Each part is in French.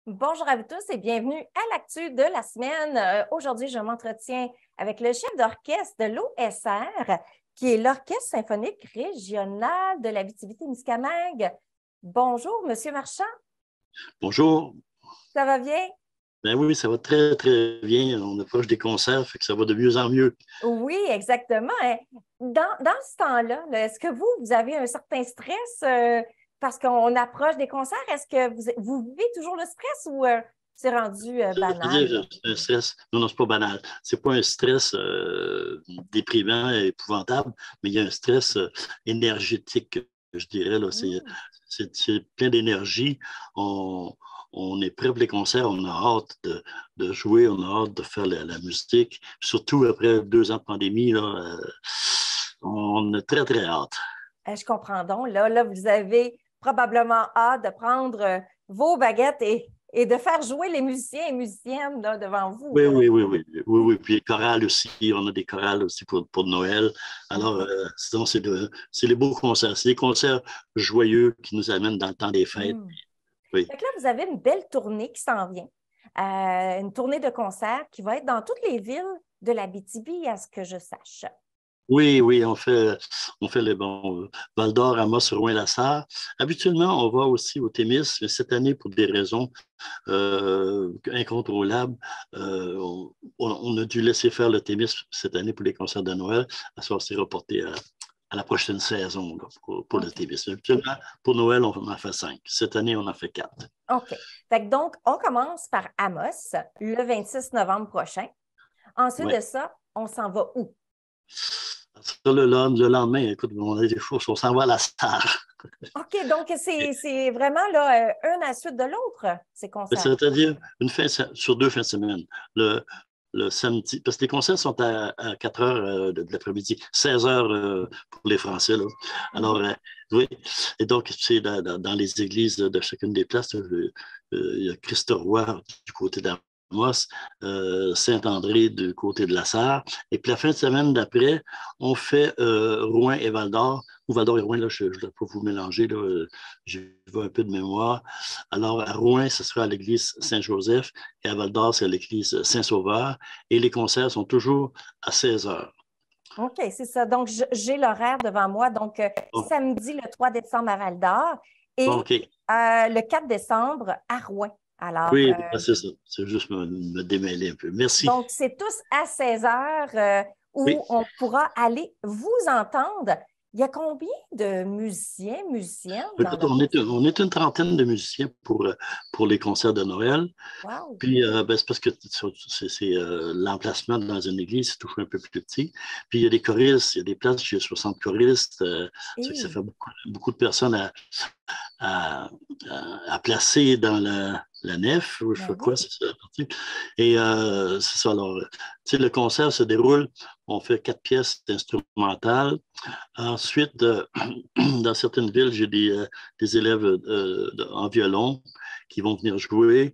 Bonjour à vous tous et bienvenue à l'actu de la semaine. Aujourd'hui, je m'entretiens avec le chef d'orchestre de l'OSR, qui est l'Orchestre symphonique régional de l'Abitibi-Témiscamingue. Bonjour, Monsieur Marchand. Bonjour. Ça va bien? Ben oui, ça va très, très bien. On approche des concerts, fait que ça va de mieux en mieux. Oui, exactement. Dans ce temps-là, est-ce que vous avez un certain stress parce qu'on approche des concerts? Est-ce que vous vivez toujours le stress ou c'est rendu Ça veut banal? dire un stress. Non, non, c'est pas banal. C'est pas un stress déprimant et épouvantable, mais il y a un stress énergétique, je dirais. Là. Hmm. C'est plein d'énergie. On est prêt pour les concerts, on a hâte de jouer, on a hâte de faire la musique. Surtout après 2 ans de pandémie, là, on a très, très hâte. Je comprends donc. Là, vous avez probablement hâte de prendre vos baguettes et de faire jouer les musiciens et musiciennes là, devant vous. Oui, Là. oui, oui, oui, oui, oui. Puis les chorales aussi, on a des chorales aussi pour Noël. Alors, Mhm. sinon, c'est les beaux concerts. C'est des concerts joyeux qui nous amènent dans le temps des fêtes. Hmm. Oui, Fait que là, vous avez une belle tournée qui s'en vient. Une tournée de concerts qui va être dans toutes les villes de l'Abitibi, à ce que je sache. oui, oui, on fait les bons Val d'Or, Amos, Rouyn-la-Sarre. Habituellement, on va aussi au Témis, mais cette année, pour des raisons incontrôlables, on a dû laisser faire le Témis cette année pour les concerts de Noël. À ça, c'est reporté à la prochaine saison là, pour le OK. TBC. Habituellement, pour Noël, on en fait 5. Cette année, on en fait 4. OK. Fait que donc, on commence par Amos le 26 novembre prochain. Ensuite Ouais. de ça, on s'en va où? Ça, le lendemain, écoute, on a des choses, on s'en va à la Sarre. OK, donc c'est vraiment là, un à la suite de l'autre, ces concerts. C'est-à-dire sur 2 fins de semaine. Le samedi, parce que les concerts sont à 4 heures de l'après-midi, 16 heures pour les Français. Là. Alors, Mhm. oui. Et donc, c'est dans les églises de chacune des places, il y a Christ-Roi du côté d'Amos, Saint-André du côté de la Sarre. Et puis la fin de semaine d'après, on fait Rouen et Val-d'Or. Ou Val-d'Or et Rouen, là, je ne dois pas vous mélanger, là, j'ai un peu de mémoire. Alors, à Rouen, ce sera à l'église Saint-Joseph et à Val-d'Or, c'est à l'église Saint-Sauveur. Et les concerts sont toujours à 16 heures. OK, c'est ça. Donc, j'ai l'horaire devant moi. Donc, Bon, samedi le 3 décembre à Val-d'Or et OK. le 4 décembre à Rouen. Alors, Oui, ben, c'est ça. C'est juste me démêler un peu. Merci. donc, c'est tous à 16 heures Oui. où on pourra aller vous entendre. Il y a combien de musiciens, musiciennes dans Écoute, l'orchestre? on est une trentaine de musiciens pour les concerts de Noël. Wow! Puis, ben, c'est parce que c'est l'emplacement dans une église, c'est toujours un peu plus petit. Puis, il y a des choristes, il y a des places, il y a 60 choristes. Ça Et, fait beaucoup, beaucoup de personnes à, à placer dans la nef, ou je sais ben pas quoi, oui. c'est ça la partie. Et c'est ça. Alors, tu sais, le concert se déroule, on fait 4 pièces instrumentales. Ensuite, dans certaines villes, j'ai des élèves en violon qui vont venir jouer.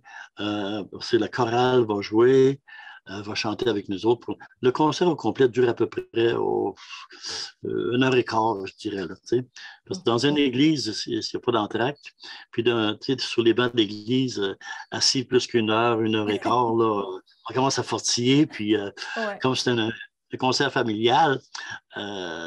C'est la chorale va jouer, va chanter avec nous autres. Le concert au complet dure à peu près 1 heure et quart, je dirais. Là, tu sais. Parce que dans une église, s'il n'y a pas d'entracte, puis tu sais, sur les bancs d'église, assis plus qu'une heure et quart, là, on commence à fortiller. Puis, Ouais. comme c'est un concert familial,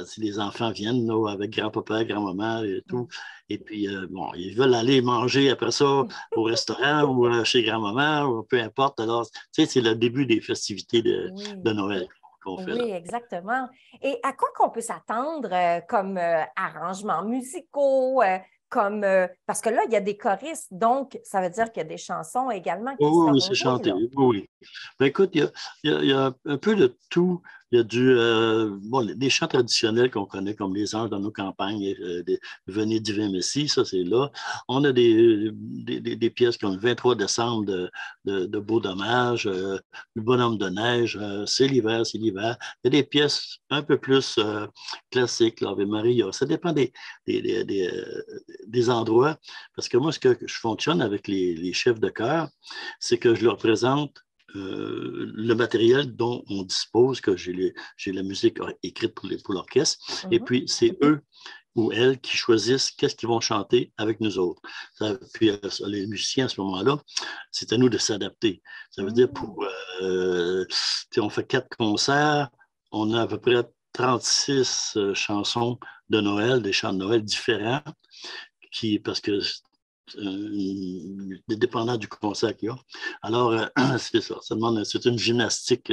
si les enfants viennent là, avec grand-papa, grand-maman et tout, et puis, bon, ils veulent aller manger après ça au restaurant ou chez grand-maman, ou peu importe. Alors, tu sais, c'est le début des festivités de Oui. Noël qu'on fait Oui, là. exactement. Et à quoi qu'on peut s'attendre comme arrangements musicaux, parce que là, il y a des choristes, donc ça veut dire qu'il y a des chansons également Oui, qui oui, oui, seront c'est jouées, chanté. là. Oui, oui. Ben, écoute, il y a un peu de tout. Il y a bon, les chants traditionnels qu'on connaît comme les anges dans nos campagnes, Venez divin Messie, ça c'est là. On a des pièces comme le 23 décembre de Beau Dommage, Le Bonhomme de neige, C'est l'hiver, c'est l'hiver. Il y a des pièces un peu plus classiques, l'Ave Maria. Ça dépend des endroits. Parce que moi, ce que je fonctionne avec les chefs de chœur, c'est que je leur présente le matériel dont on dispose, que j'ai la musique écrite pour l'orchestre, et Mhm. puis c'est eux ou elles qui choisissent qu'est-ce qu'ils vont chanter avec nous autres. Puis les musiciens à ce moment-là, c'est à nous de s'adapter. Ça veut dire on fait 4 concerts, on a à peu près 36 chansons de Noël, des chants de Noël différents, parce que dépendant du concert qu'il y a. Alors, c'est ça. C'est une gymnastique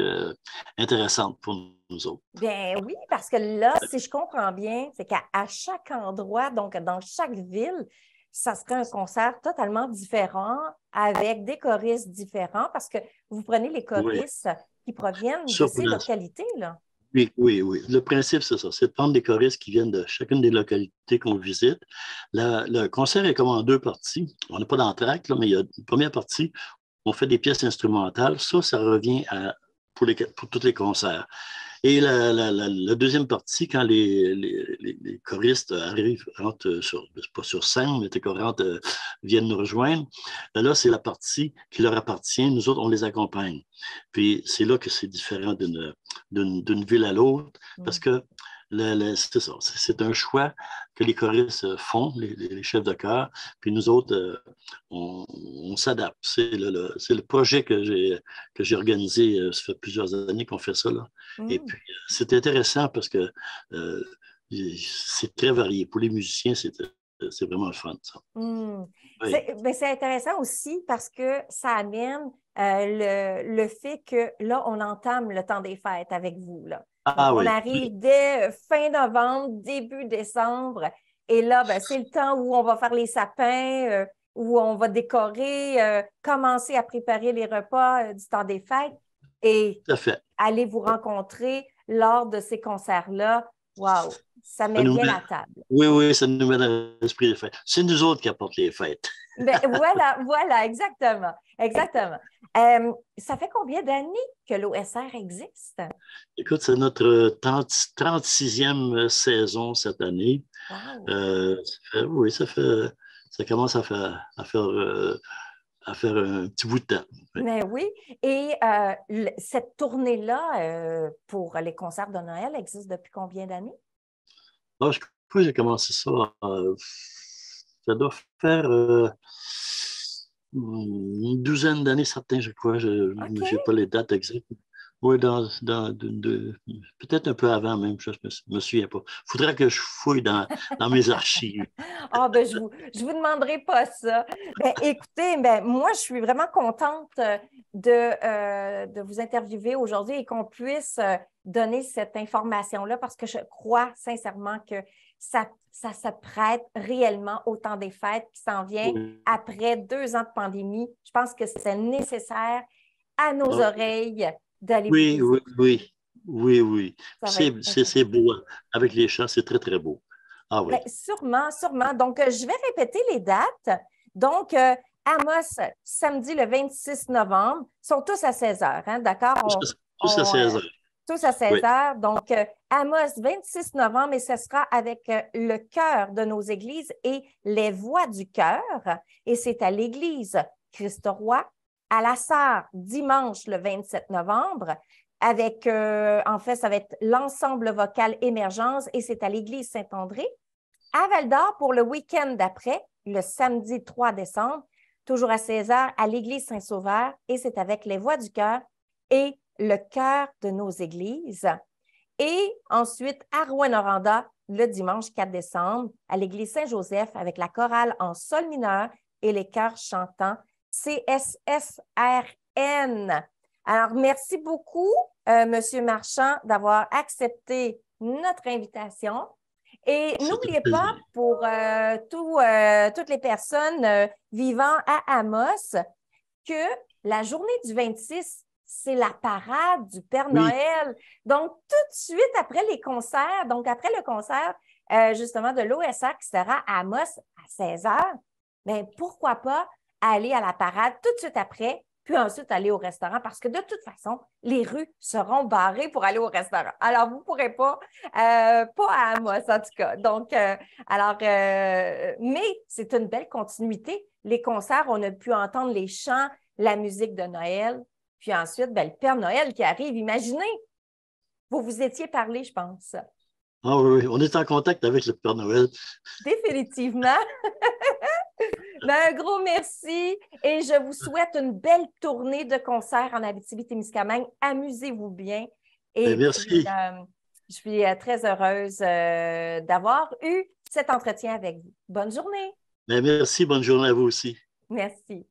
intéressante pour nous autres. Bien oui, parce que là, si je comprends bien, c'est qu'à chaque endroit, donc dans chaque ville, ça serait un concert totalement différent avec des choristes différents parce que vous prenez les choristes qui proviennent de ces localités, là. Oui, oui, oui. Le principe, c'est ça. C'est de prendre des choristes qui viennent de chacune des localités qu'on visite. Le concert est comme en 2 parties. On n'a pas d'entracte, mais il y a une première partie, on fait des pièces instrumentales. Ça revient pour tous les concerts. Et la deuxième partie, quand les choristes rentrent pas sur scène, mais viennent nous rejoindre, là, c'est la partie qui leur appartient. Nous autres, on les accompagne. Puis c'est là que c'est différent d'une ville à l'autre, parce que c'est ça, c'est un choix que les choristes font, les chefs de chœur, puis nous autres, on s'adapte. C'est le projet que j'ai organisé, ça fait plusieurs années qu'on fait ça, là. Et puis, c'est intéressant parce que c'est très varié. Pour les musiciens, c'est vraiment le fun, ça. Oui. C'est intéressant aussi parce que ça amène le fait que là, on entame le temps des fêtes avec vous, là. On arrive dès fin novembre, début décembre, et là, c'est le temps où on va faire les sapins, où on va décorer, commencer à préparer les repas du temps des fêtes et aller vous rencontrer lors de ces concerts-là. Wow! Ça met bien la table. Oui, oui, ça nous met dans l'esprit des fêtes. C'est nous autres qui apportent les fêtes. Voilà, exactement. Ça fait combien d'années que l'OSR existe? Écoute, c'est notre 36e saison cette année. Wow. Ça commence à faire un petit bout de temps. Mais oui. Et cette tournée-là pour les concerts de Noël existe depuis combien d'années? Je crois que j'ai commencé ça. Ça doit faire une douzaine d'années, certains, je crois. Je n'ai pas les dates exactes. Oui, peut-être un peu avant même, je ne me souviens pas. Il faudrait que je fouille dans mes archives. Je vous demanderai pas ça. Écoutez, moi, je suis vraiment contente de vous interviewer aujourd'hui et qu'on puisse donner cette information-là parce que je crois sincèrement que ça se prête réellement au temps des fêtes qui s'en vient après 2 ans de pandémie. Je pense que c'est nécessaire à nos oreilles d'aller Oui. C'est beau. Avec les chants, c'est très, très beau. Ah oui. Sûrement. Donc, je vais répéter les dates. Donc, Amos, samedi le 26 novembre, sont tous à 16 h, hein, d'accord? Tous à 16 h. Tous à 16 h. Donc, Amos, 26 novembre, et ce sera avec le chœur de nos églises et les voix du chœur. Et c'est à l'église Christ-Roi, à la Sarre, dimanche le 27 novembre, avec, en fait, ça va être l'ensemble vocal Émergence et c'est à l'église Saint-André. À Val-d'Or, pour le week-end d'après, le samedi 3 décembre, toujours à 16 h, à l'église Saint-Sauveur et c'est avec les voix du chœur et le chœur de nos églises. Et ensuite, à Rouyn-Noranda, le dimanche 4 décembre, à l'église Saint-Joseph avec la chorale en sol mineur et les chœurs chantants CSSRN. Alors, merci beaucoup, M. Marchand, d'avoir accepté notre invitation. Et n'oubliez pas, pour toutes les personnes vivant à Amos, que la journée du 26, c'est la parade du Père Noël. Donc, tout de suite après les concerts, donc après le concert, justement, de l'OSR qui sera à Amos à 16 h, bien, pourquoi pas aller à la parade tout de suite après, puis ensuite aller au restaurant, parce que de toute façon, les rues seront barrées pour aller au restaurant. Alors, vous ne pourrez pas à Amos, en tout cas. Donc, mais c'est une belle continuité. Les concerts, on a pu entendre les chants, la musique de Noël, puis ensuite, le Père Noël qui arrive. Imaginez, vous étiez parlé, je pense. Ah oui, oui, on est en contact avec le Père Noël. Définitivement. Ben, un gros merci et je vous souhaite une belle tournée de concerts en Abitibi-Témiscamingue. Amusez-vous bien. Ben, Et puis, merci. je suis très heureuse d'avoir eu cet entretien avec vous. Bonne journée. Ben, merci, bonne journée à vous aussi. Merci.